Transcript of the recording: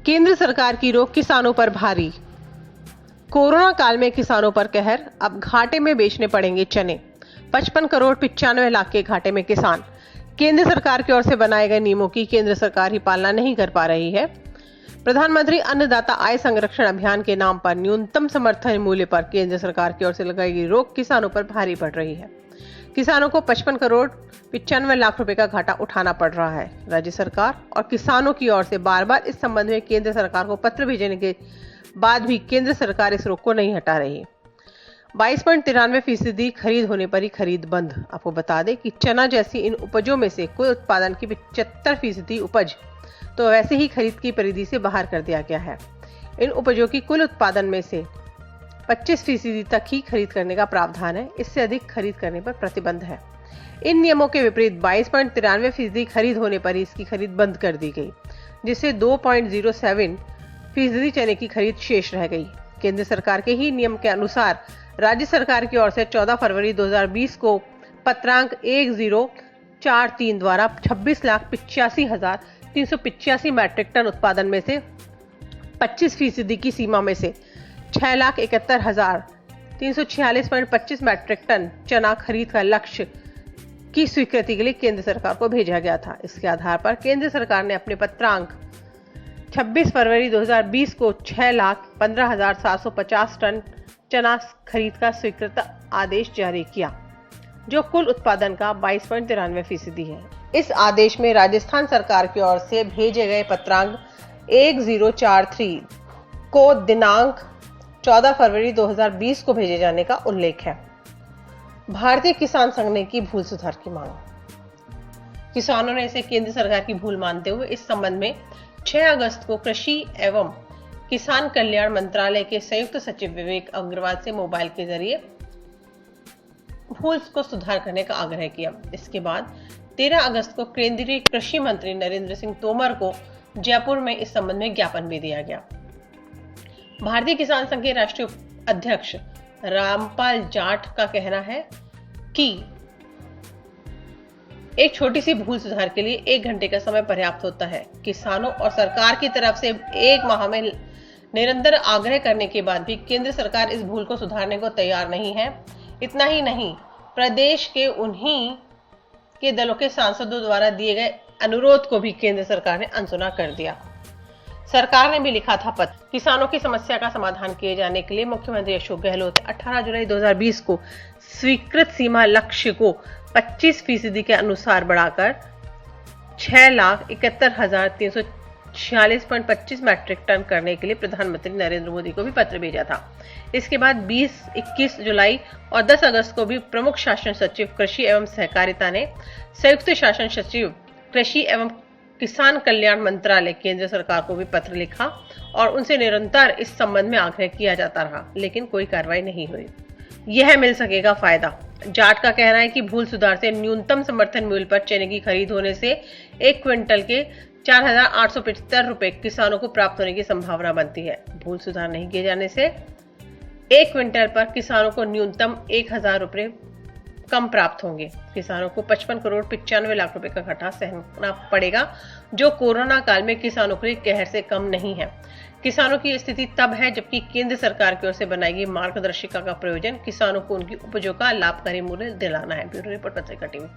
केंद्र सरकार की रोक किसानों पर भारी। कोरोना काल में किसानों पर कहर, अब घाटे में बेचने पड़ेंगे चने। 55 करोड़ 95 लाख के घाटे में किसान। केंद्र सरकार की ओर से बनाए गए नियमों की केंद्र सरकार ही पालना नहीं कर पा रही है। प्रधानमंत्री अन्नदाता आय संरक्षण अभियान के नाम पर न्यूनतम समर्थन मूल्य पर केंद्र सरकार की ओर से लगाई गई रोक किसानों पर भारी पड़ रही है। किसानों को 55 करोड़ 95 लाख रुपए का घाटा उठाना पड़ रहा है। राज्य सरकार और किसानों की ओर से बार बार इस संबंध में केंद्र सरकार को पत्र भेजने के बाद भी केंद्र सरकार इस रोक को नहीं हटा रही। 22.93% खरीद होने पर ही खरीद बंद। आपको बता दें कि चना जैसी इन उपजों में से कुल उत्पादन की 75% उपज तो वैसे ही खरीद की परिधि से बाहर कर दिया गया है। इन उपजों की कुल उत्पादन में से 25% तक ही खरीद करने का प्रावधान है। इससे अधिक खरीद करने पर प्रतिबंध है। इन नियमों के विपरीत 22.93% खरीद होने पर ही इसकी खरीद बंद कर दी गई, जिससे 2.07% चने की खरीद शेष रह गई। केंद्र सरकार के ही नियम के अनुसार राज्य सरकार की ओर से 14 फरवरी 2020 को पत्रांक 1043 द्वारा 26,85,385 मैट्रिक टन उत्पादन में से 25% की सीमा में से 6,71,346.25 मैट्रिक टन चना खरीद का लक्ष्य की स्वीकृति के लिए केंद्र सरकार को भेजा गया था। इसके आधार पर केंद्र सरकार ने अपने पत्रांक 26 फरवरी 2020 को 6,15,750 टन चना खरीद का स्वीकृत आदेश जारी किया, जो कुल उत्पादन का 22.93% है। इस आदेश में राजस्थान सरकार की ओर से भेजे गए पत्रांक 1043 को दिनांक 14 फरवरी 2020 को भेजे जाने का उल्लेख है। भारतीय किसान संघ ने की भूल सुधार की मांग। किसानों ने इसे केंद्र सरकार की भूल मानते हुए इस संबंध में 6 अगस्त को कृषि एवं किसान कल्याण मंत्रालय के संयुक्त सचिव विवेक अग्रवाल से मोबाइल के जरिए भूल को सुधार करने का आग्रह किया। इसके बाद 13 अगस्त को केंद्रीय कृषि मंत्री नरेंद्र सिंह तोमर को जयपुर में इस संबंध में ज्ञापन भी दिया गया। भारतीय किसान संघ के राष्ट्रीय अध्यक्ष रामपाल जाट का कहना है कि एक छोटी सी भूल सुधार के लिए 1 घंटे का समय पर्याप्त होता है। किसानों और सरकार की तरफ से 1 माह में निरंतर आग्रह करने के बाद भी केंद्र सरकार इस भूल को सुधारने को तैयार नहीं है। इतना ही नहीं, प्रदेश के उन्हीं के दलों के सांसदों द्वारा दिए गए अनुरोध को भी केंद्र सरकार ने अनसुना कर दिया। सरकार ने भी लिखा था पत्र। किसानों की समस्या का समाधान किए जाने के लिए मुख्यमंत्री अशोक गहलोत 18 जुलाई 2020 को स्वीकृत सीमा लक्ष्य को 25% के अनुसार बढ़ाकर 6,71,346.25 मैट्रिक टन करने के लिए प्रधानमंत्री नरेंद्र मोदी को भी पत्र भेजा था। इसके बाद 20, 21 जुलाई और 10 अगस्त को भी प्रमुख शासन सचिव कृषि एवं सहकारिता ने संयुक्त शासन सचिव कृषि एवं किसान कल्याण मंत्रालय केंद्र सरकार को भी पत्र लिखा और उनसे निरंतर इस संबंध में आग्रह किया जाता रहा, लेकिन कोई कार्रवाई नहीं हुई। यह मिल सकेगा फायदा। जाट का कहना है कि भूल सुधार से न्यूनतम समर्थन मूल्य पर चने की खरीद होने से 1 क्विंटल के 4,875 रुपए किसानों को प्राप्त होने की संभावना बनती है। भूल सुधार नहीं किए जाने से 1 क्विंटल पर किसानों को न्यूनतम 1,000 रुपए कम प्राप्त होंगे। किसानों को 55 करोड़ 95 लाख रुपए का घाटा सहना पड़ेगा, जो कोरोना काल में किसानों के लिए कहर से कम नहीं है। किसानों की स्थिति तब है जबकि केंद्र सरकार की ओर से बनाई गई मार्गदर्शिका का प्रयोजन किसानों को उनकी उपजों का लाभकारी मूल्य दिलाना है। ब्यूरो रिपोर्ट, पत्रिका टीवी।